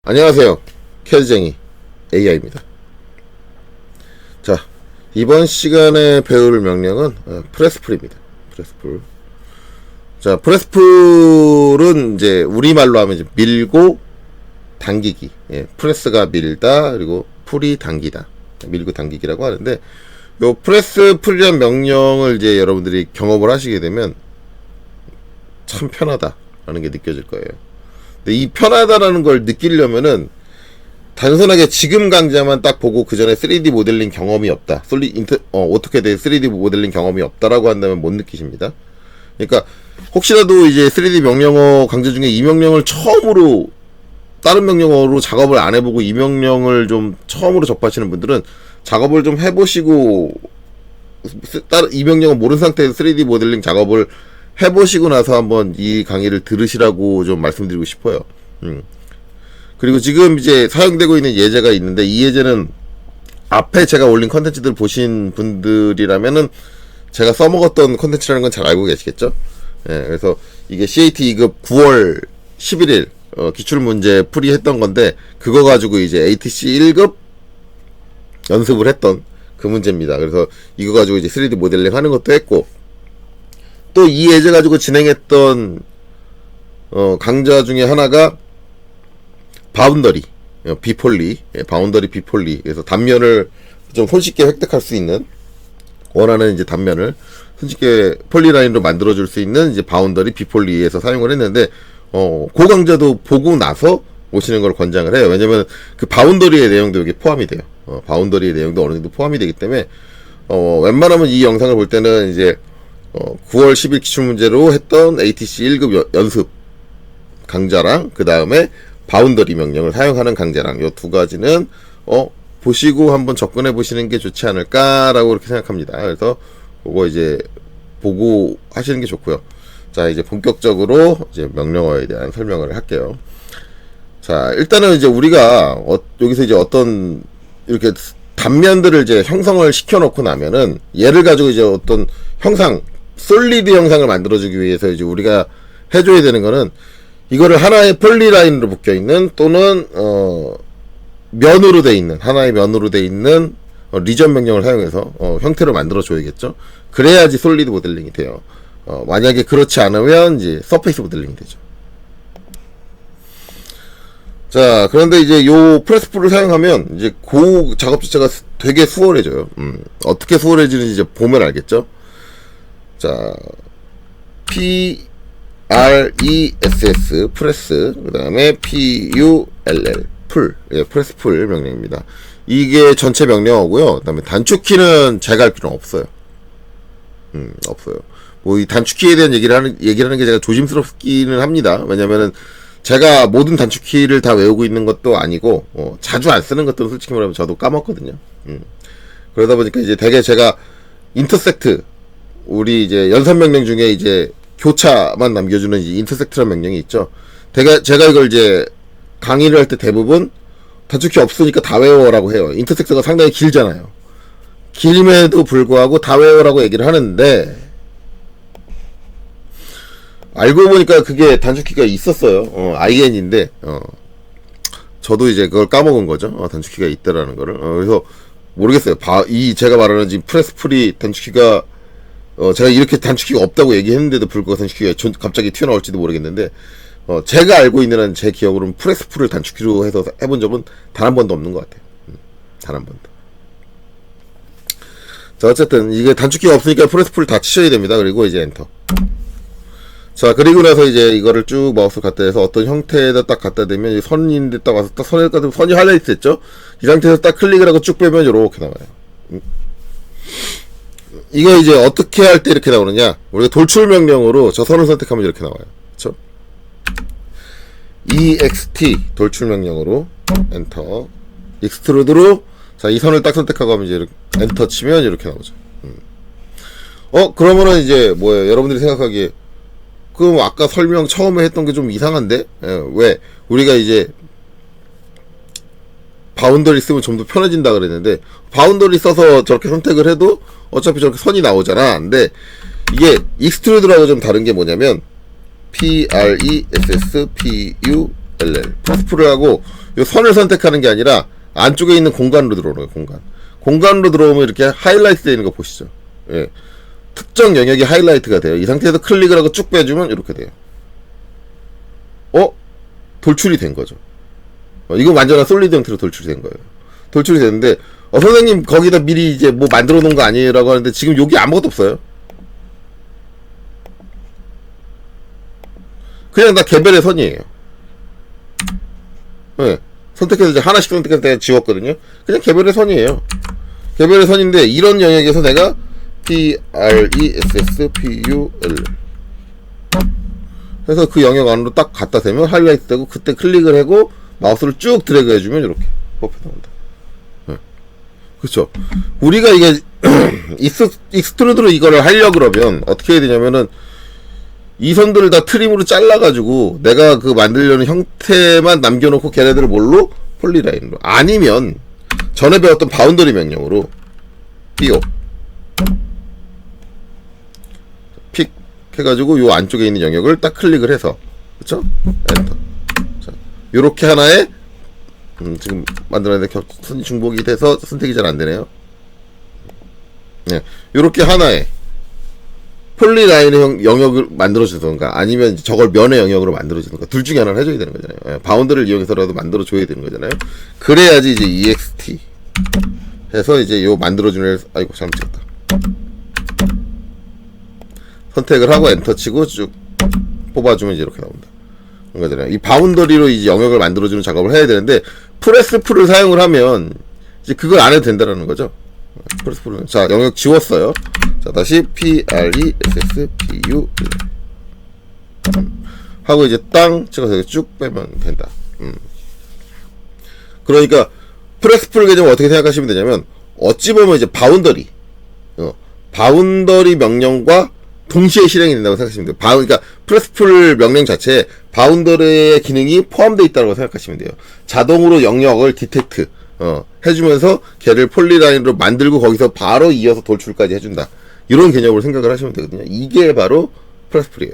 안녕하세요. 캐드쟁이 AI입니다. 자, 이번 시간에 배울 명령은 프레스풀입니다. 프레스풀. 자, 프레스풀은 이제 우리말로 하면 이제 밀고 당기기. 예, 프레스가 밀다, 그리고 풀이 당기다. 밀고 당기기라고 하는데, 요 프레스풀이라는 명령을 이제 여러분들이 경험을 하시게 되면 참 편하다라는 게 느껴질 거예요. 근데 이 편하다라는 걸 느끼려면은 단순하게 지금 강좌만 딱 보고 그 전에 3D 모델링 경험이 없다. 오토캐드 3D 모델링 경험이 없다라고 한다면 못 느끼십니다. 그러니까 혹시라도 이제 3D 명령어 강좌 중에 이 명령을 처음으로 다른 명령어로 작업을 안 해보고 이 명령을 좀 처음으로 접하시는 분들은 작업을 좀 해보시고 이 명령어 모르는 상태에서 3D 모델링 작업을 해보시고 나서 한번 이 강의를 들으시라고 좀 말씀드리고 싶어요. 그리고 지금 이제 사용되고 있는 예제가 있는데, 이 예제는 앞에 제가 올린 컨텐츠들 보신 분들이라면은 제가 써먹었던 컨텐츠라는 건 잘 알고 계시겠죠? 예, 그래서 이게 CAT 2급 9월 11일 기출문제 풀이했던 건데, 그거 가지고 이제 ATC 1급 연습을 했던 그 문제입니다. 그래서 이거 가지고 이제 3D 모델링 하는 것도 했고, 또 이 예제 가지고 진행했던 강좌 중에 하나가 바운더리 비폴리, 바운더리 비폴리. 그래서 단면을 좀 손쉽게 획득할 수 있는, 원하는 이제 단면을 손쉽게 폴리라인으로 만들어줄 수 있는 이제 바운더리 비폴리에서 사용을 했는데, 그 강좌도 보고 나서 오시는 걸 권장을 해요. 왜냐면 그 바운더리의 내용도 여기 포함이 돼요. 바운더리의 내용도 어느 정도 포함이 되기 때문에 웬만하면 이 영상을 볼 때는 이제 9월 10일 기출문제로 했던 ATC 1급 연습 강좌랑 그 다음에 바운더리 명령을 사용하는 강좌랑 요 두 가지는 보시고 한번 접근해 보시는 게 좋지 않을까라고 그렇게 생각합니다. 그래서 그거 이제 보고 하시는 게 좋고요. 자, 이제 본격적으로 이제 명령어에 대한 설명을 할게요. 자, 일단은 이제 우리가 여기서 이제 어떤 이렇게 단면들을 이제 형성을 시켜 놓고 나면은, 얘를 가지고 이제 어떤 형상, 솔리드 형상을 만들어주기 위해서 이제 우리가 해줘야 되는 거는, 이거를 하나의 폴리라인으로 묶여있는, 또는 면으로 돼 있는, 하나의 면으로 돼 있는 리전 명령을 사용해서 형태를 만들어 줘야겠죠. 그래야지 솔리드 모델링이 돼요. 만약에 그렇지 않으면 이제 서페이스 모델링이 되죠. 자, 그런데 이제 요 프레스풀을 사용하면 이제 그 작업 자체가 되게 수월해져요. 어떻게 수월해지는지 이제 보면 알겠죠. 자, PRESS 프레스, 그 다음에 PULL 풀, 예, 프레스풀 명령입니다. 이게 전체 명령어고요. 그 다음에 단축키는 제가 할 필요는 없어요. 없어요. 뭐 이 단축키에 대한 얘기를 하는 게 제가 조심스럽기는 합니다. 왜냐면은 제가 모든 단축키를 다 외우고 있는 것도 아니고, 자주 안 쓰는 것들은 솔직히 말하면 저도 까먹거든요. 그러다 보니까 이제 대개 제가 인터섹트, 우리 이제 연산 명령 중에 이제 교차만 남겨주는 이제 인터섹트라는 명령이 있죠. 제가 이걸 이제 강의를 할 때 대부분 단축키 없으니까 다 외워라고 해요. 인터섹트가 상당히 길잖아요. 길임에도 불구하고 다 외워라고 얘기를 하는데, 알고 보니까 그게 단축키가 있었어요. IN인데, 저도 이제 그걸 까먹은 거죠. 단축키가 있다라는 거를. 그래서 모르겠어요. 제가 말하는 지금 프레스풀이 단축키가, 제가 이렇게 단축키가 없다고 얘기했는데도 불구하고 단축키가 갑자기 튀어나올지도 모르겠는데, 제가 알고 있는 한 제 기억으로는 프레스풀을 단축키로 해서 해본 적은 단 한 번도 없는 것 같아요. 단 한 번도. 자, 어쨌든 이게 단축키가 없으니까 프레스풀을 다 치셔야 됩니다. 그리고 이제 엔터. 자, 그리고 나서 이제 이거를 쭉 마우스를 갖다 대서 어떤 형태에다 딱 갖다 대면, 선인데 딱 와서 딱 선에 갖다 선이 하이라이트 됐죠? 이 상태에서 딱 클릭을 하고 쭉 빼면 이렇게 나와요. 이거 이제 어떻게 할 때 이렇게 나오느냐? 우리가 돌출 명령으로 저 선을 선택하면 이렇게 나와요. 그쵸? EXT 돌출 명령으로 엔터. 익스트루드로, 자, 이 선을 딱 선택하고 하면 이제 이렇게 엔터 치면 이렇게 나오죠. 그러면은 이제 뭐예요? 여러분들이 생각하기에, 그럼 아까 설명 처음에 했던 게 좀 이상한데? 왜? 우리가 이제 바운더리 쓰면 좀 더 편해진다 그랬는데, 바운더리 써서 저렇게 선택을 해도 어차피 저렇게 선이 나오잖아. 근데 이게 익스트루드라고 좀 다른 게 뭐냐면, PRESS PULL LL. 프레스풀을 하고 요 선을 선택하는 게 아니라 안쪽에 있는 공간으로 들어오는 거예요. 공간으로 들어오면 이렇게 하이라이트 되는 거 보시죠. 예. 특정 영역이 하이라이트가 돼요. 이 상태에서 클릭을 하고 쭉 빼주면 이렇게 돼요. 돌출이 된 거죠. 이거 완전한 솔리드 형태로 돌출이 된 거예요. 돌출이 됐는데 선생님 거기다 미리 이제 뭐 만들어 놓은 거 아니에요? 라고 하는데 지금 여기 아무것도 없어요. 그냥 다 개별의 선이에요. 네. 선택해서 이제 하나씩 선택해서 내가 지웠거든요. 그냥 개별의 선이에요. 개별의 선인데 이런 영역에서 내가 PRESSPUL 해서 그 영역 안으로 딱 갖다 대면 하이라이트 되고 그때 클릭을 하고 마우스를 쭉 드래그 해주면 이렇게 퍼프 나온다. 네. 그렇죠. 우리가 이게 익스트루드로 이거를 하려고 그러면 어떻게 해야 되냐면은 이 선들을 다 트림으로 잘라가지고 내가 그 만들려는 형태만 남겨놓고 걔네들을 뭘로? 폴리라인으로. 아니면 전에 배웠던 바운더리 명령으로 띄워 픽 해가지고 요 안쪽에 있는 영역을 딱 클릭을 해서 그쵸? 엔터. 자, 요렇게 하나의 지금 만들어냈는데 선이 중복이 돼서 선택이 잘 안되네요. 네, 요렇게 하나의 폴리라인의 영역을 만들어주던가 아니면 저걸 면의 영역으로 만들어주던가 둘 중에 하나를 해줘야 되는 거잖아요. 예, 바운드를 이용해서라도 만들어줘야 되는 거잖아요. 그래야지 이제 EXT 해서 이제 요 만들어주는 아이고 잘못 찍었다. 선택을 하고 엔터 치고 쭉 뽑아주면 이제 이렇게 나온다. 그런 거잖아요. 이 바운더리로 이제 영역을 만들어주는 작업을 해야 되는데 프레스풀을 사용을 하면 이제 그걸 안 해도 된다라는 거죠. 프레스풀은 자 영역 지웠어요. 자 다시 PRESSPU 하고 이제 땅 찍어서 쭉 빼면 된다. 그러니까 프레스풀 개념을 어떻게 생각하시면 되냐면 어찌 보면 이제 바운더리 명령과 동시에 실행이 된다고 생각하시면 돼요. 그러니까 프레스풀 명령 자체에 바운더리의 기능이 포함되어 있다고 생각하시면 돼요. 자동으로 영역을 디텍트 해주면서 걔를 폴리라인으로 만들고 거기서 바로 이어서 돌출까지 해준다. 이런 개념으로 생각을 하시면 되거든요. 이게 바로 프레스풀이에요.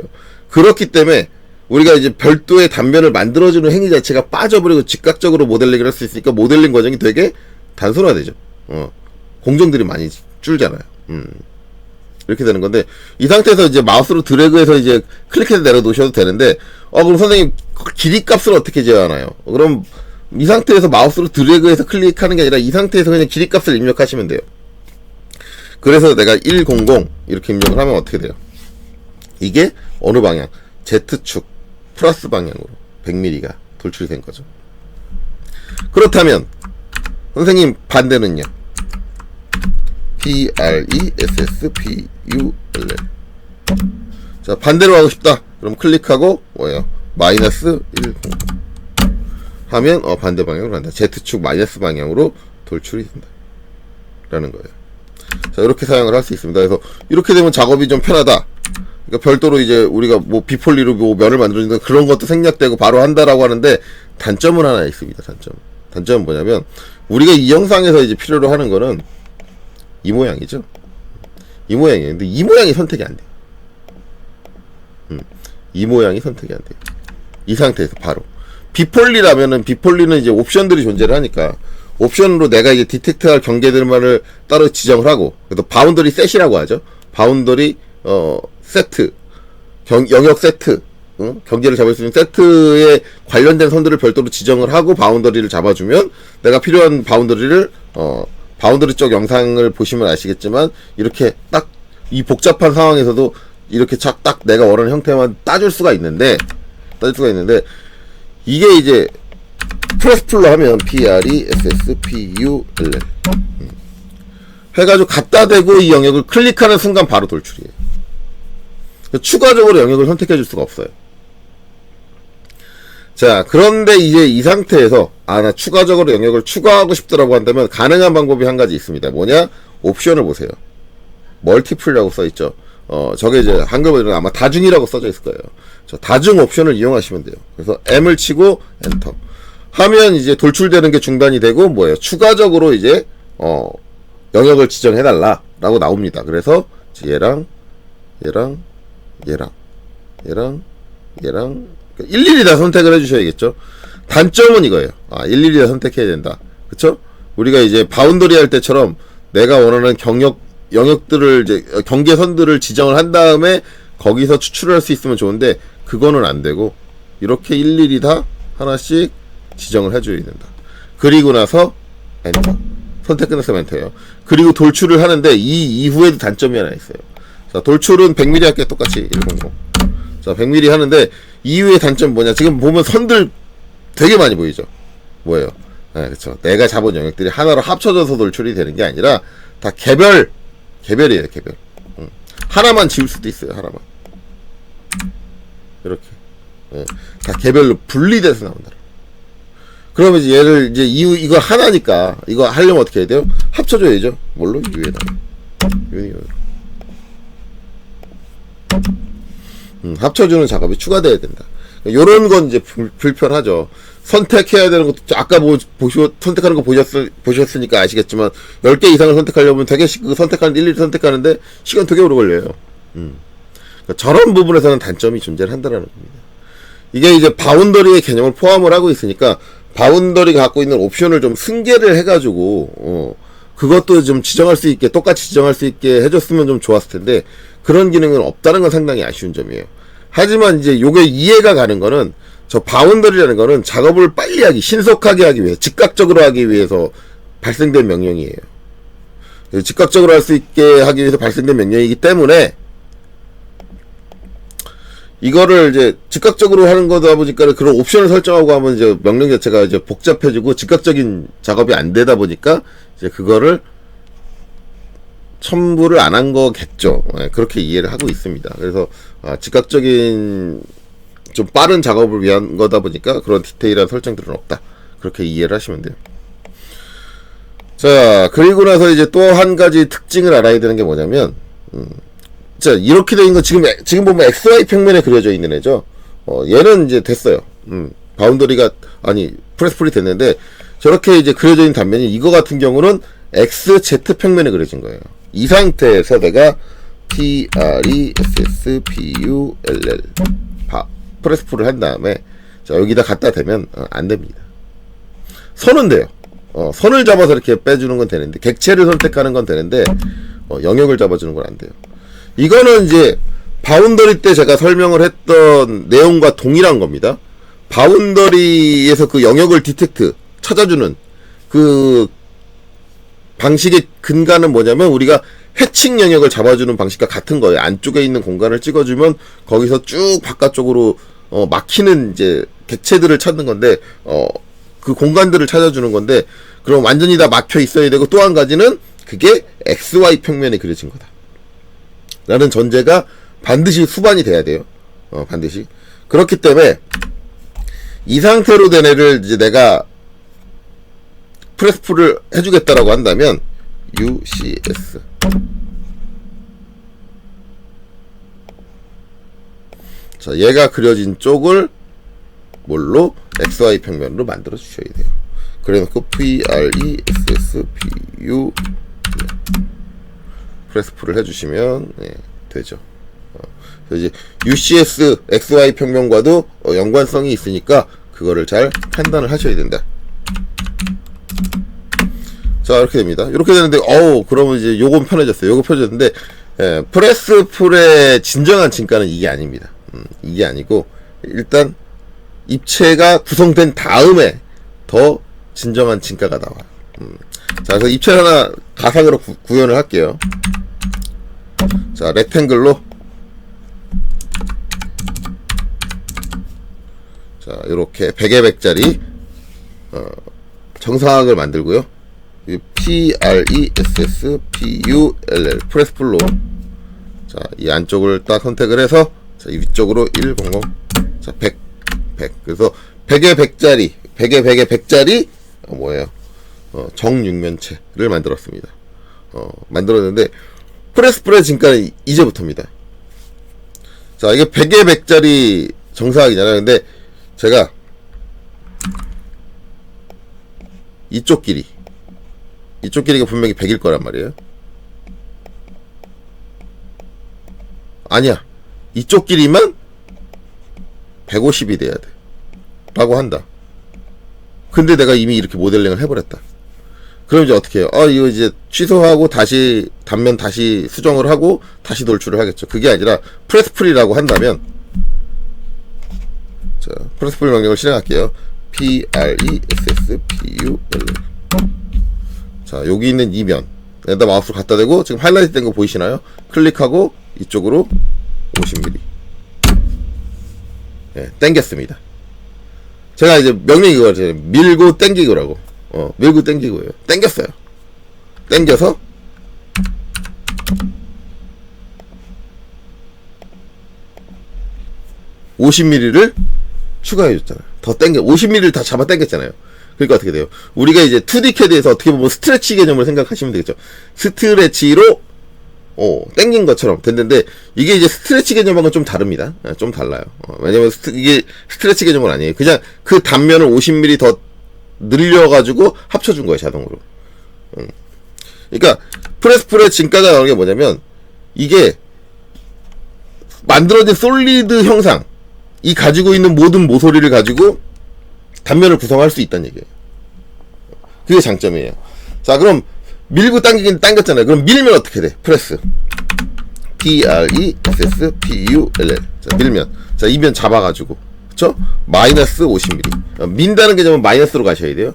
그렇기 때문에 우리가 이제 별도의 단면을 만들어주는 행위 자체가 빠져버리고 즉각적으로 모델링을 할 수 있으니까 모델링 과정이 되게 단순화되죠. 공정들이 많이 줄잖아요. 이렇게 되는 건데 이 상태에서 이제 마우스로 드래그해서 이제 클릭해서 내려놓으셔도 되는데 그럼 선생님 길이 값을 어떻게 제어하나요? 그럼 이 상태에서 마우스로 드래그해서 클릭하는 게 아니라 이 상태에서 그냥 길이 값을 입력하시면 돼요. 그래서 내가 100 이렇게 입력을 하면 어떻게 돼요? 이게 어느 방향? Z축 플러스 방향으로 100mm가 돌출이 된 거죠. 그렇다면 선생님 반대는요? PRESSPUL 자 반대로 하고 싶다. 그럼 클릭하고 뭐예요? 마이너스 100 하면 반대 방향으로 간다. Z축 마이너스 방향으로 돌출이 된다 라는 거예요. 자 이렇게 사용을 할 수 있습니다. 그래서 이렇게 되면 작업이 좀 편하다. 그러니까 별도로 이제 우리가 뭐 비폴리로 뭐 면을 만들어준다 그런 것도 생략되고 바로 한다라고 하는데 단점은 하나 있습니다. 단점은 뭐냐면 우리가 이 영상에서 이제 필요로 하는 거는 이 모양이죠. 이 모양이에요. 근데 이 모양이 선택이 안 돼요. 이 모양이 선택이 안 돼요. 이 상태에서 바로 비폴리라면은 비폴리는 이제 옵션들이 존재를 하니까 옵션으로 내가 이제 디텍트할 경계들만을 따로 지정을 하고 그래서 바운더리 셋이라고 하죠. 바운더리 세트 영역 세트 경계를 잡을 수 있는 세트에 관련된 선들을 별도로 지정을 하고 바운더리를 잡아주면 내가 필요한 바운더리를 바운더리 쪽 영상을 보시면 아시겠지만 이렇게 딱 이 복잡한 상황에서도 이렇게 딱 내가 원하는 형태만 따줄 수가 있는데 이게 이제 프레스풀로 하면 PRESSPUL 해가지고 갖다 대고 이 영역을 클릭하는 순간 바로 돌출이에요. 추가적으로 영역을 선택해 줄 수가 없어요. 자 그런데 이제 이 상태에서 나 추가적으로 영역을 추가하고 싶더라고 한다면 가능한 방법이 한 가지 있습니다. 뭐냐? 옵션을 보세요. 멀티플이라고 써있죠. 저게 이제 한글버전은 아마 다중이라고 써져 있을 거예요. 저 다중 옵션을 이용하시면 돼요. 그래서 M을 치고 엔터 하면 이제 돌출되는 게 중단이 되고 뭐예요? 추가적으로 이제 영역을 지정해달라 라고 나옵니다. 그래서 얘랑 얘랑 일일이 다 선택을 해주셔야겠죠. 단점은 이거예요. 일일이 다 선택해야 된다. 그쵸? 우리가 이제 바운더리 할 때처럼 내가 원하는 영역들을 이제 경계선들을 지정을 한 다음에 거기서 추출을 할 수 있으면 좋은데 그거는 안 되고 이렇게 일일이 다 하나씩 지정을 해줘야 된다. 그리고 나서 엔터. 선택 끝났으면 엔터예요. 그리고 돌출을 하는데 이 이후에도 단점이 하나 있어요. 자, 돌출은 100mm 할게요. 똑같이 100. 자, 100mm 하는데 이후의 단점 뭐냐? 지금 보면 선들 되게 많이 보이죠. 뭐예요? 그쵸. 내가 잡은 영역들이 하나로 합쳐져서 돌출이 되는 게 아니라 다 개별이에요. 개별. 하나만 지울 수도 있어요. 하나만. 이렇게. 다 개별로 분리돼서 나온다. 그러면 이제 얘를 이제 이거 하나니까 이거 하려면 어떻게 해야 돼요? 합쳐줘야죠. 뭘로? U에다가. 유니온으로. 합쳐주는 작업이 추가돼야 된다. 요런 건 이제 불편하죠. 선택해야 되는 것도 아까 선택하는 거 보셨으니까 아시겠지만 10개 이상을 선택하려면 되게 선택하는 일일이 선택하는데 시간 되게 오래 걸려요. 그러니까 저런 부분에서는 단점이 존재를 한다는 겁니다. 이게 이제 바운더리의 개념을 포함을 하고 있으니까 바운더리가 갖고 있는 옵션을 좀 승계를 해가지고 그것도 좀 지정할 수 있게 똑같이 지정할 수 있게 해줬으면 좀 좋았을 텐데 그런 기능은 없다는 건 상당히 아쉬운 점이에요. 하지만 이제 요게 이해가 가는 거는 저 바운더리라는 거는 작업을 빨리 하기, 신속하게 하기 위해, 즉각적으로 하기 위해서 발생된 명령이에요. 즉각적으로 할 수 있게 하기 위해서 발생된 명령이기 때문에 이거를 이제 즉각적으로 하는 거다 보니까 그런 옵션을 설정하고 하면 이제 명령 자체가 이제 복잡해지고 즉각적인 작업이 안 되다 보니까 이제 그거를 첨부를 안 한 거겠죠. 그렇게 이해를 하고 있습니다. 그래서 즉각적인 좀 빠른 작업을 위한 거다 보니까 그런 디테일한 설정들은 없다. 그렇게 이해를 하시면 돼요. 자, 그리고 나서 이제 또 한 가지 특징을 알아야 되는 게 뭐냐면, 자, 이렇게 돼 있는 거 지금 보면 XY 평면에 그려져 있는 애죠. 얘는 이제 됐어요. 바운더리가, 프레스풀이 됐는데, 저렇게 이제 그려져 있는 단면이 이거 같은 경우는 XZ 평면에 그려진 거예요. 이 상태에서 내가 PRESSPULL 프레스풀을 한 다음에 자, 여기다 갖다 대면 안 됩니다. 선은 돼요. 선을 잡아서 이렇게 빼주는 건 되는데 객체를 선택하는 건 되는데 영역을 잡아주는 건 안 돼요. 이거는 이제 바운더리 때 제가 설명을 했던 내용과 동일한 겁니다. 바운더리에서 그 영역을 디텍트 찾아주는 그 방식의 근간은 뭐냐면 우리가 해칭 영역을 잡아주는 방식과 같은 거예요. 안쪽에 있는 공간을 찍어주면 거기서 쭉 바깥쪽으로 막히는 이제 객체들을 찾는 건데 그 공간들을 찾아주는 건데 그럼 완전히 다 막혀 있어야 되고 또 한 가지는 그게 XY 평면에 그려진 거다. 라는 전제가 반드시 수반이 돼야 돼요. 반드시. 그렇기 때문에 이 상태로 된 애를 이제 내가 프레스풀을 해주겠다라고 한다면 UCS 자, 얘가 그려진 쪽을 뭘로? XY 평면으로 만들어 주셔야 돼요. 그래 놓고 PRESSPU 프레스풀을 해주시면 되죠. 그래서 이제 UCS XY 평면과도 연관성이 있으니까 그거를 잘 판단을 하셔야 된다. 자, 이렇게 됩니다. 이렇게 되는데, 그러면 이제 요건 편해졌어요. 요거 편해졌는데, 프레스풀의 진정한 진가는 이게 아닙니다. 이게 아니고, 일단, 입체가 구성된 다음에 더 진정한 진가가 나와요. 자, 그래서 입체 하나 가상으로 구현을 할게요. 자, 렉탱글로. 자, 요렇게 100에 100짜리, 정사각을 만들고요. PRESSPULL 프레스풀로 자, 이 안쪽을 딱 선택을 해서 자, 위쪽으로 100 자, 100 그래서 100에 100짜리 100에 100에 100짜리 뭐예요? 정육면체를 만들었습니다. 만들었는데 프레스풀의 진가는 이제부터입니다. 자, 이게 100에 100짜리 정사각이잖아요. 근데 제가 이쪽 길이가 분명히 100일 거란 말이에요. 아니야. 이쪽 길이만 150이 돼야 돼 라고 한다. 근데 내가 이미 이렇게 모델링을 해버렸다. 그럼 이제 어떻게 해요? 이거 이제 취소하고 다시 단면 다시 수정을 하고 다시 돌출을 하겠죠. 그게 아니라 프레스풀이라고 한다면, 자, 프레스풀 명령을 실행할게요. PRESSPUL. 자, 여기 있는 이면 에다 마우스를 갖다 대고 지금 하이라이트 된 거 보이시나요? 클릭하고 이쪽으로 50mm. 예, 당겼습니다. 제가 이제 명령이 이거죠. 밀고 당기고라고. 밀고 당기고예요. 당겼어요. 당겨서 (50mm를) 추가해줬잖아요. 더 당겨 50mm를 다 잡아 당겼잖아요. 그러니까 어떻게 돼요? 우리가 이제 2D CAD에서 어떻게 보면 스트레치 개념을 생각하시면 되겠죠. 스트레치로 당긴 것처럼 됐는데, 이게 이제 스트레치 개념하고는 좀 다릅니다. 좀 달라요. 왜냐면 이게 스트레치 개념은 아니에요. 그냥 그 단면을 50mm 더 늘려가지고 합쳐준 거예요, 자동으로. 그러니까 프레스풀의 진가가 나오는 게 뭐냐면, 이게 만들어진 솔리드 형상, 이 가지고 있는 모든 모서리를 가지고 단면을 구성할 수 있다는 얘기예요. 그게 장점이에요. 자, 그럼 밀고 당기긴 당겼잖아요. 그럼 밀면 어떻게 돼? 프레스. PRESSPULL. 자, 밀면. 자, 이 면 잡아가지고. 그쵸? 마이너스 50mm. 민다는 개념은 마이너스로 가셔야 돼요.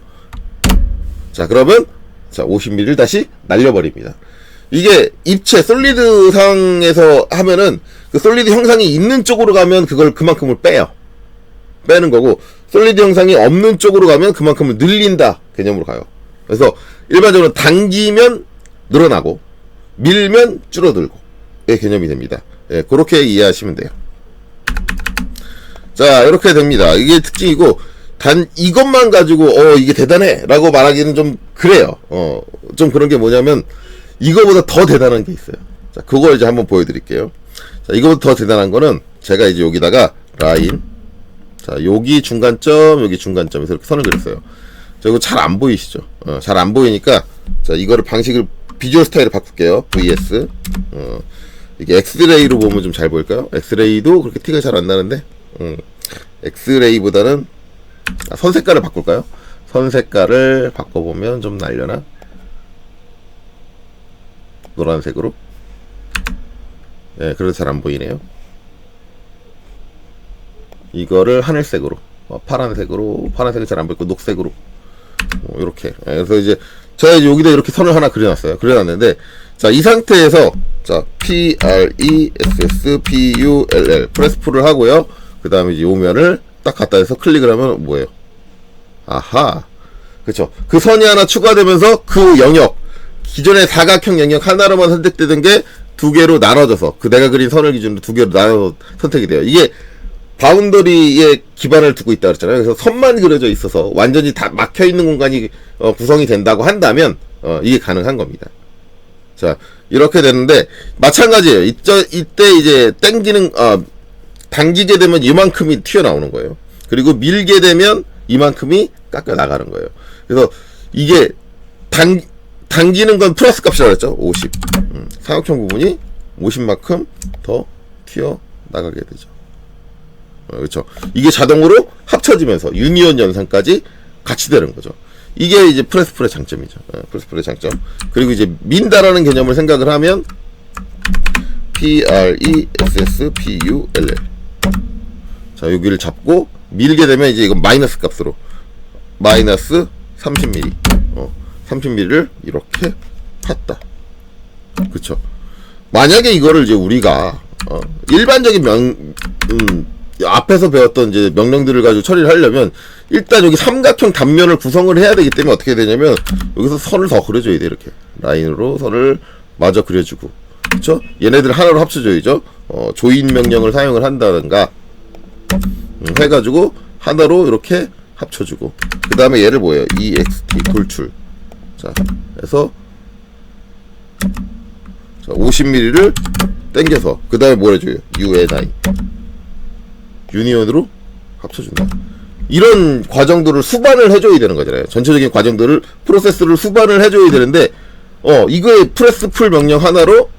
자, 그러면, 자, 50mm를 다시 날려버립니다. 이게 입체, 솔리드 상에서 하면은, 그 솔리드 형상이 있는 쪽으로 가면 그걸 그만큼을 빼요. 빼는 거고, 솔리드 형상이 없는 쪽으로 가면 그만큼을 늘린다 개념으로 가요. 그래서 일반적으로 당기면 늘어나고 밀면 줄어들고 의 개념이 됩니다. 예, 그렇게 이해하시면 돼요. 자, 이렇게 됩니다. 이게 특징이고, 단 이것만 가지고 이게 대단해 라고 말하기는 좀 그래요. 좀 그런 게 뭐냐면 이거보다 더 대단한 게 있어요. 자, 그걸 이제 한번 보여드릴게요. 자, 이거보다 더 대단한 거는 제가 이제 여기다가 라인, 자, 여기 중간점, 여기 중간점에서 이렇게 선을 그렸어요. 자, 이거 잘 안 보이시죠? 잘 안 보이니까, 자, 이거를 방식을, 비주얼 스타일을 바꿀게요. VS. 이게 엑스레이로 보면 좀 잘 보일까요? 엑스레이도 그렇게 티가 잘 안 나는데, 엑스레이보다는, 선 색깔을 바꿀까요? 선 색깔을 바꿔보면 좀 날려나? 노란색으로. 예, 그래도 잘 안 보이네요. 이거를 하늘색으로, 파란색으로, 파란색은 잘 안 보이고 녹색으로, 이렇게. 그래서 이제 제가 이제 여기다 이렇게 선을 하나 그려놨어요. 그려놨는데, 자, 이 상태에서, 자, PRESSPULL 프레스풀을 하고요. 그 다음에 이제 요 면을 딱 갖다 해서 클릭을 하면 뭐예요? 아하, 그쵸. 그 선이 하나 추가되면서 그 영역, 기존의 사각형 영역 하나로만 선택되던 게 두 개로 나눠져서, 그 내가 그린 선을 기준으로 두 개로 나눠 선택이 돼요. 이게 바운더리에 기반을 두고 있다 그랬잖아요. 그래서 선만 그려져 있어서 완전히 다 막혀 있는 공간이 구성이 된다고 한다면 이게 가능한 겁니다. 자, 이렇게 되는데 마찬가지예요. 이때 이제 당기게 되면 이만큼이 튀어나오는 거예요. 그리고 밀게 되면 이만큼이 깎여 나가는 거예요. 그래서 이게 당기는 건 플러스 값이라고 했죠. 50. 사각형 부분이 50만큼 더 튀어 나가게 되죠. 그렇죠. 이게 자동으로 합쳐지면서 유니온 연산까지 같이 되는 거죠. 이게 이제 프레스풀의 장점이죠. 프레스풀의 장점. 그리고 이제 민다라는 개념을 생각을 하면 PRESSPULL. 자, 여기를 잡고 밀게 되면 이제 이건 마이너스 값으로 마이너스 30mm. 30mm를 이렇게 팠다. 그쵸. 만약에 이거를 이제 우리가 일반적인 앞에서 배웠던 이제 명령들을 가지고 처리를 하려면 일단 여기 삼각형 단면을 구성을 해야 되기 때문에 어떻게 되냐면 여기서 선을 더 그려줘야 돼. 이렇게 라인으로 선을 마저 그려주고, 그쵸? 얘네들 하나로 합쳐줘야죠. 조인 명령을 사용을 한다든가 해가지고 하나로 이렇게 합쳐주고, 그 다음에 얘를 뭐예요? EXT 돌출. 자, 해서 자, 50mm를 당겨서 그 다음에 뭘 해줘요? UNI 유니온으로 합쳐준다. 이런 과정들을 수반을 해줘야 되는 거잖아요. 전체적인 과정들을, 프로세스를 수반을 해줘야 되는데 이거의 프레스풀 명령 하나로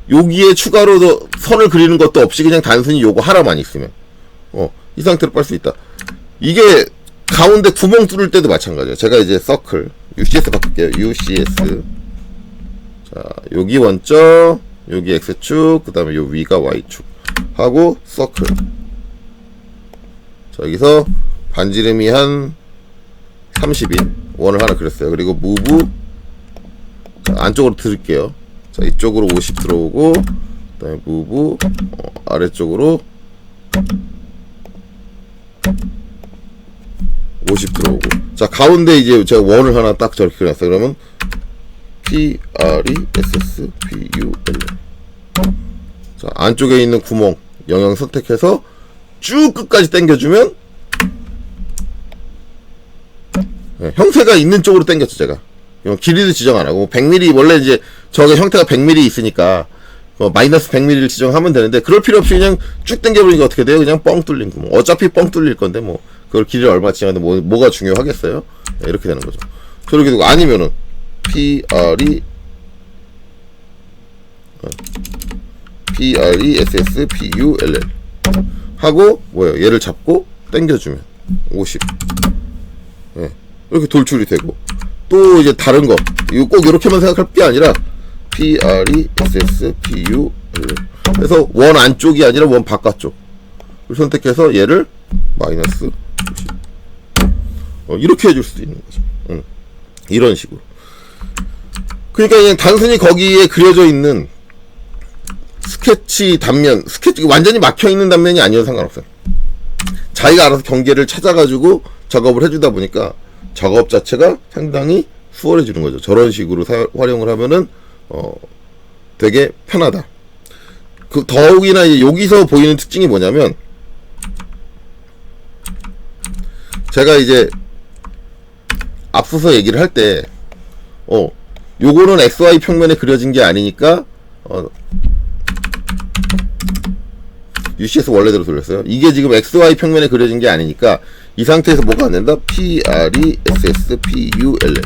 여기에 추가로 더 선을 그리는 것도 없이 그냥 단순히 요거 하나만 있으면 이 상태로 빨 수 있다. 이게 가운데 구멍 뚫을 때도 마찬가지예요. 제가 이제 서클 UCS 바꿀게요. UCS. 자, 여기 원점, 여기 X축, 그 다음에 요 위가 Y축 하고 서클. 자, 여기서 반지름이 한 30인 원을 하나 그렸어요. 그리고 무브, 자, 안쪽으로 들을게요. 자, 이쪽으로 50 들어오고, 그 다음에 무브, 아래쪽으로 50 들어오고. 자, 가운데 이제 제가 원을 하나 딱 저렇게 그려놨어요. 그러면 P, R, E, S, S, P, U, L. 자, 안쪽에 있는 구멍, 영역 선택해서 쭉 끝까지 당겨주면, 네, 형태가 있는 쪽으로 당겼죠, 제가. 길이도 지정 안 하고, 100mm, 원래 이제 저게 형태가 100mm 있으니까, 마이너스 100mm를 지정하면 되는데, 그럴 필요 없이 그냥 쭉 당겨버리니까 어떻게 돼요? 그냥 뻥 뚫린 구멍. 어차피 뻥 뚫릴 건데, 뭐, 그걸 길이를 얼마 지정하는데 뭐가 중요하겠어요? 네, 이렇게 되는 거죠. 저렇게 되고, 아니면은, P, R, E, P, R, E, S, S, P, U, L, L. 하고, 뭐예요? 얘를 잡고, 당겨주면, 50. 네, 이렇게 돌출이 되고, 또 이제 다른 거, 이거 꼭 이렇게만 생각할 게 아니라, P, R, E, S, S, P, U, L, L. 그래서 원 안쪽이 아니라 원 바깥쪽. 선택해서 얘를 마이너스 50. 이렇게 해줄 수도 있는 거죠. 이런 식으로. 그러니까 그냥 단순히 거기에 그려져 있는 스케치 단면, 스케치 완전히 막혀 있는 단면이 아니어도 상관없어요. 자기가 알아서 경계를 찾아가지고 작업을 해주다 보니까 작업 자체가 상당히 수월해지는 거죠. 저런 식으로 활용을 하면은 되게 편하다. 그 더욱이나 이제 여기서 보이는 특징이 뭐냐면, 제가 이제 앞서서 얘기를 할 때 요거는 XY 평면에 그려진 게 아니니까 UCS 원래대로 돌렸어요. 이게 지금 XY 평면에 그려진 게 아니니까 이 상태에서 뭐가 안 된다? P, R, E, S, S, P, U, L, L.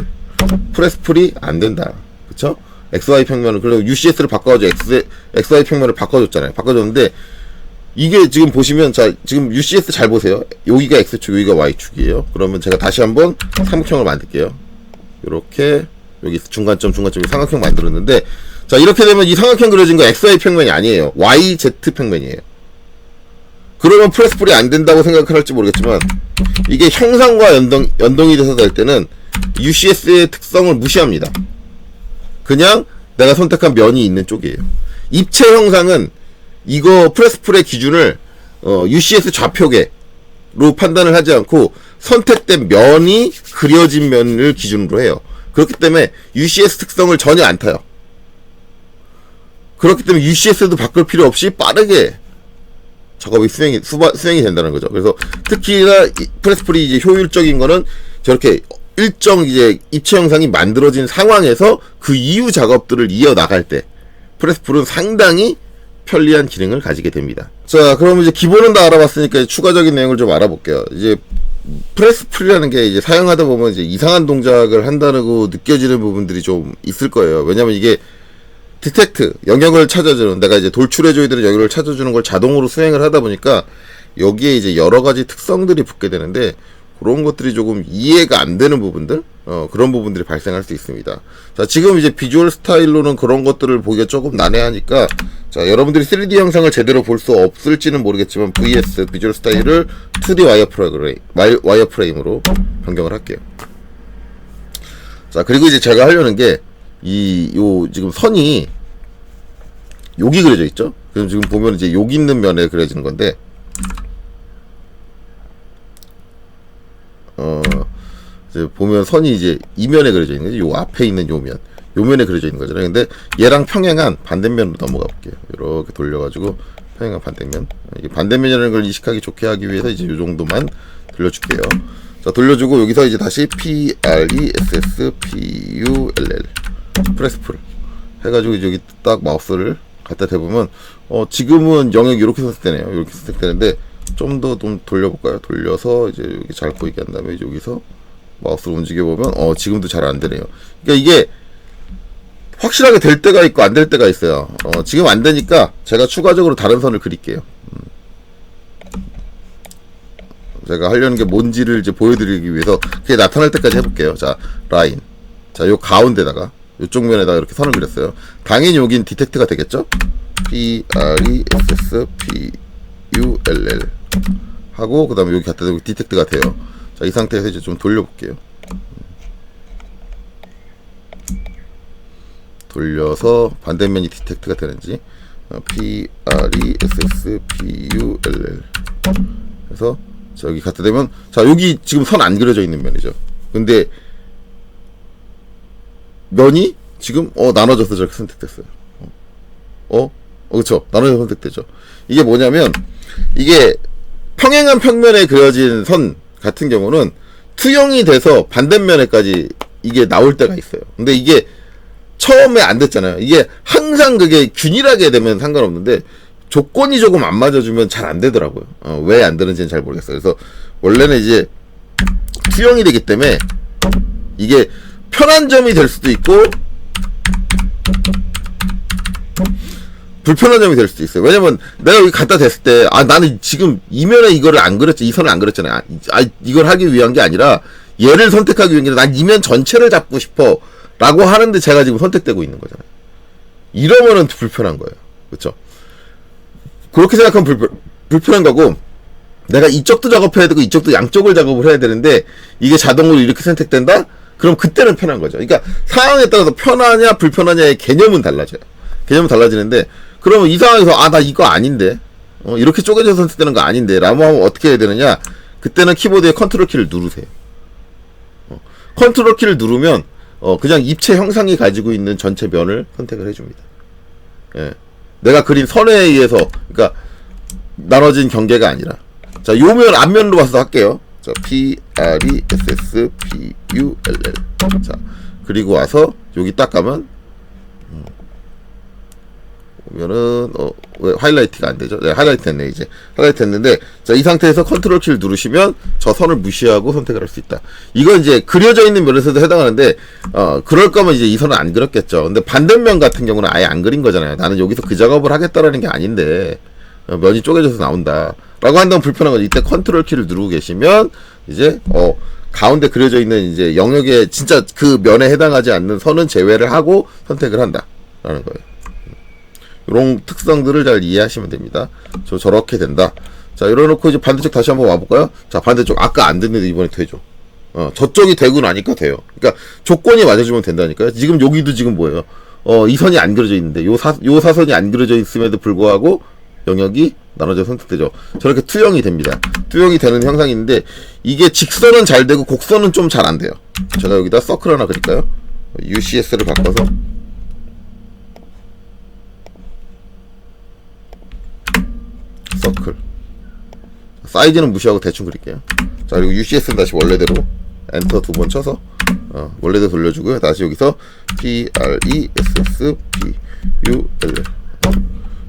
프레스풀이 안 된다. 그쵸? XY 평면을, 그리고 UCS를 바꿔줘. XY 평면을 바꿔줬잖아요. 바꿔줬는데, 이게 지금 보시면, 자, 지금 UCS 잘 보세요. 여기가 X축, 여기가 Y축이에요. 그러면 제가 다시 한번 삼각형을 만들게요. 요렇게, 여기 중간점, 삼각형 만들었는데, 자, 이렇게 되면 이 삼각형 그려진 거 XY 평면이 아니에요. YZ 평면이에요. 그러면 프레스풀이 안 된다고 생각할지 모르겠지만, 이게 형상과 연동이 돼서 될 때는 UCS의 특성을 무시합니다. 그냥 내가 선택한 면이 있는 쪽이에요. 입체 형상은 이거 프레스풀의 기준을 UCS 좌표계로 판단을 하지 않고 선택된 면이 그려진 면을 기준으로 해요. 그렇기 때문에 UCS 특성을 전혀 안 타요. 그렇기 때문에 UCS도 바꿀 필요 없이 빠르게 작업이 수행이 된다는 거죠. 그래서 특히나 프레스풀이 이제 효율적인 거는 저렇게 일정 이제 입체 형상이 만들어진 상황에서 그 이후 작업들을 이어나갈 때 프레스풀은 상당히 편리한 기능을 가지게 됩니다. 자, 그럼 이제 기본은 다 알아봤으니까 이제 추가적인 내용을 좀 알아볼게요. 이제 프레스풀이라는 게 이제 사용하다 보면 이제 이상한 동작을 한다고 느껴지는 부분들이 좀 있을 거예요. 왜냐면 이게 디텍트, 영역을 찾아주는, 내가 이제 돌출해줘야 되는 영역을 찾아주는 걸 자동으로 수행을 하다 보니까 여기에 이제 여러 가지 특성들이 붙게 되는데, 그런 것들이 조금 이해가 안 되는 부분들, 그런 부분들이 발생할 수 있습니다. 자, 지금 이제 비주얼 스타일로는 그런 것들을 보기가 조금 난해하니까, 자, 여러분들이 3D 영상을 제대로 볼 수 없을지는 모르겠지만, VS, 비주얼 스타일을 2D 와이어프레임으로 변경을 할게요. 자, 그리고 이제 제가 하려는 게, 지금 선이, 여기 그려져 있죠? 그럼 지금 보면 이제 여기 있는 면에 그려지는 건데, 이제 보면 선이 이제 이면에 그려져 있는 거죠. 요 앞에 있는 요 면에 그려져 있는 거잖아요. 근데 얘랑 평행한 반대면으로 넘어가 볼게요. 이렇게 돌려가지고 평행한 반대면. 이게 반대면이라는 걸 인식하기 좋게 하기 위해서 이제 요 정도만 돌려줄게요. 자, 돌려주고 여기서 이제 다시 P, R, E, S, S, P, U, L, L. 프레스풀. 해가지고 여기 딱 마우스를 갖다 대보면, 지금은 영역이 이렇게 선택되네요. 이렇게 선택되는데, 좀 돌려볼까요? 돌려서 이제 여기 잘 보이게 한 다음에 여기서 마우스를 움직여보면 지금도 잘 안 되네요. 그러니까 이게 확실하게 될 때가 있고 안 될 때가 있어요. 지금 안 되니까 제가 추가적으로 다른 선을 그릴게요. 제가 하려는 게 뭔지를 이제 보여드리기 위해서 그게 나타날 때까지 해볼게요. 자, 라인. 자, 요 가운데다가 요쪽 면에다가 이렇게 선을 그렸어요. 당연히 여긴 디텍트가 되겠죠? PRESSPULL 하고 그 다음에 여기 갖다 대고 디텍트가 돼요. 자, 이 상태에서 이제 좀 돌려볼게요. 돌려서 반대면이 디텍트가 되는지 PRESSPULL 그래서 여기 갖다 대면 자, 여기 지금 선 안 그려져 있는 면이죠. 근데 면이 지금 나눠져서 저렇게 선택됐어요. 그쵸, 나눠져서 선택되죠. 이게 뭐냐면 이게 평행한 평면에 그려진 선 같은 경우는 투영이 돼서 반대면에까지 이게 나올 때가 있어요. 근데 이게 처음에 안 됐잖아요. 이게 항상 그게 균일하게 되면 상관없는데 조건이 조금 안 맞아주면 잘 안 되더라고요. 왜 안 되는지는 잘 모르겠어요. 그래서 원래는 이제 투영이 되기 때문에 이게 편한 점이 될 수도 있고 불편한 점이 될 수도 있어요. 왜냐면 내가 여기 갖다 댔을 때 나는 지금 이면에 이거를 안 그렸지, 이 선을 안 그렸잖아요. 이걸 하기 위한 게 아니라 얘를 선택하기 위한 게 아니라 난 이면 전체를 잡고 싶어 라고 하는데 제가 지금 선택되고 있는 거잖아요. 이러면은 불편한 거예요. 그렇죠? 그렇게 생각하면 불편한 거고, 내가 이쪽도 작업해야 되고 이쪽도 양쪽을 작업을 해야 되는데 이게 자동으로 이렇게 선택된다? 그럼 그때는 편한 거죠. 그러니까 상황에 따라서 편하냐 불편하냐의 개념은 달라져요. 개념은 달라지는데, 그러면 이 상황에서 나 이거 아닌데 이렇게 쪼개져서 선택되는 거 아닌데 라고 하면 어떻게 해야 되느냐, 그때는 키보드에 컨트롤 키를 누르세요. 컨트롤 키를 누르면 그냥 입체 형상이 가지고 있는 전체 면을 선택을 해줍니다. 예. 내가 그린 선에 의해서, 그러니까 나눠진 경계가 아니라, 자, 요 면 앞면으로 봐서 할게요. 자, PRESSPULL. 자, 그리고 와서 여기 딱 가면 보면은 왜 하이라이트가 안 되죠? 네, 하이라이트 했네. 이제 하이라이트 했는데, 자, 이 상태에서 컨트롤 키를 누르시면 저 선을 무시하고 선택을 할 수 있다. 이건 이제 그려져 있는 면에서도 해당하는데, 그럴 거면 이제 이 선은 안 그렸겠죠. 근데 반대면 같은 경우는 아예 안 그린 거잖아요. 나는 여기서 그 작업을 하겠다라는 게 아닌데 면이 쪼개져서 나온다 라고 한다면 불편한 거죠. 이때 컨트롤 키를 누르고 계시면 이제 가운데 그려져 있는 이제 영역에 진짜 그 면에 해당하지 않는 선은 제외를 하고 선택을 한다 라는 거예요. 이런 특성들을 잘 이해하시면 됩니다. 저렇게 된다. 자, 이러놓고 이제 반대쪽 다시 한번 와볼까요? 자, 반대쪽 아까 안 됐는데 이번에 되죠. 저쪽이 되고 나니까 돼요. 그러니까 조건이 맞아주면 된다니까요. 지금 여기도 지금 뭐예요? 이 선이 안 그려져 있는데 요 사선이 안 그려져 있음에도 불구하고 영역이 나눠져 선택되죠. 저렇게 투영이 됩니다. 투영이 되는 형상인데 이게 직선은 잘 되고 곡선은 좀 잘 안 돼요. 제가 여기다 서클 하나 그릴까요? UCS를 바꿔서 서클, 사이즈는 무시하고 대충 그릴게요. 자, 그리고 UCS는 다시 원래대로 엔터 두 번 쳐서 원래대로 돌려주고요. 다시 여기서 PRESSPUL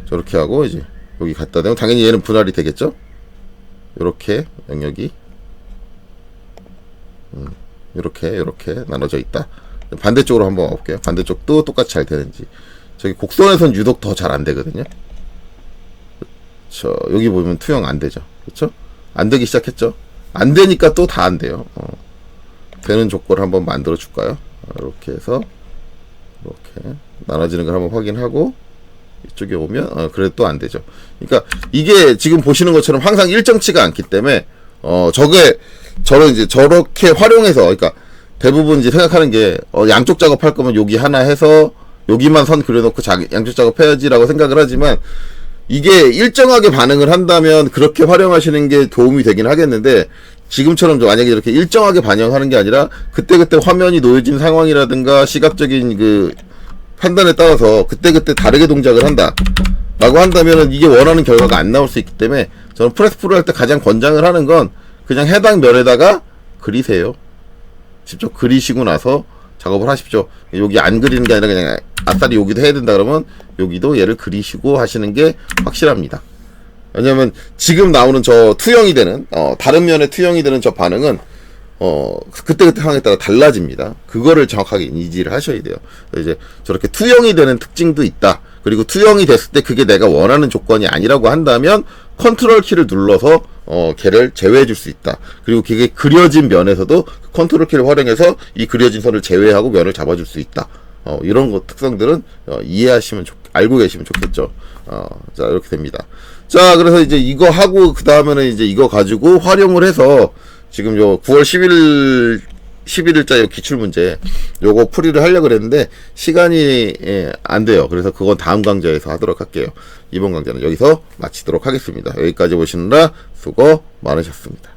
저렇게 하고 이제 여기 갖다 대면 당연히 얘는 분할이 되겠죠. 요렇게 영역이 요렇게 나눠져 있다. 반대쪽으로 한번 와볼게요. 반대쪽도 똑같이 잘 되는지. 저기 곡선에선 유독 더 잘 안 되거든요. 여기 보면 투영 안 되죠. 그렇죠? 안 되기 시작했죠. 안 되니까 또 다 안 돼요. 되는 조건을 한번 만들어 줄까요? 이렇게 해서 이렇게 나눠지는 걸 한번 확인하고 이쪽에 오면 그래도 또 안 되죠. 그러니까 이게 지금 보시는 것처럼 항상 일정치가 않기 때문에 저를 이제 저렇게 활용해서, 그러니까 대부분 이제 생각하는 게 양쪽 작업할 거면 여기 하나 해서 여기만 선 그려놓고 양쪽 작업해야지라고 생각을 하지만, 이게 일정하게 반응을 한다면 그렇게 활용하시는 게 도움이 되긴 하겠는데, 지금처럼 만약에 이렇게 일정하게 반영하는 게 아니라 그때그때 화면이 놓여진 상황이라든가 시각적인 그 판단에 따라서 그때그때 다르게 동작을 한다 라고 한다면 이게 원하는 결과가 안 나올 수 있기 때문에, 저는 프레스 프로 할 때 가장 권장을 하는 건 그냥 해당 면에다가 그리세요. 직접 그리시고 나서 작업을 하십시오. 여기 안 그리는 게 아니라 그냥 아싸리 여기도 해야 된다 그러면 여기도 얘를 그리시고 하시는 게 확실합니다. 왜냐면 지금 나오는 저 투영이 되는 다른 면에 투영이 되는 저 반응은 그때그때 상황에 따라 달라집니다. 그거를 정확하게 인지를 하셔야 돼요. 이제 저렇게 투영이 되는 특징도 있다. 그리고 투영이 됐을 때 그게 내가 원하는 조건이 아니라고 한다면 컨트롤 키를 눌러서 걔를 제외해 줄 수 있다. 그리고 그게 그려진 면에서도 컨트롤 키를 활용해서 이 그려진 선을 제외하고 면을 잡아줄 수 있다. 이런 것 특성들은 이해하시면 알고 계시면 좋겠죠. 자, 이렇게 됩니다. 자, 그래서 이제 이거 하고 그 다음에는 이제 이거 가지고 활용을 해서 지금 요 9월 11일자 기출문제 요거 풀이를 하려고 그랬는데 시간이 안 돼요. 그래서 그건 다음 강좌에서 하도록 할게요. 이번 강좌는 여기서 마치도록 하겠습니다. 여기까지 보시느라 수고 많으셨습니다.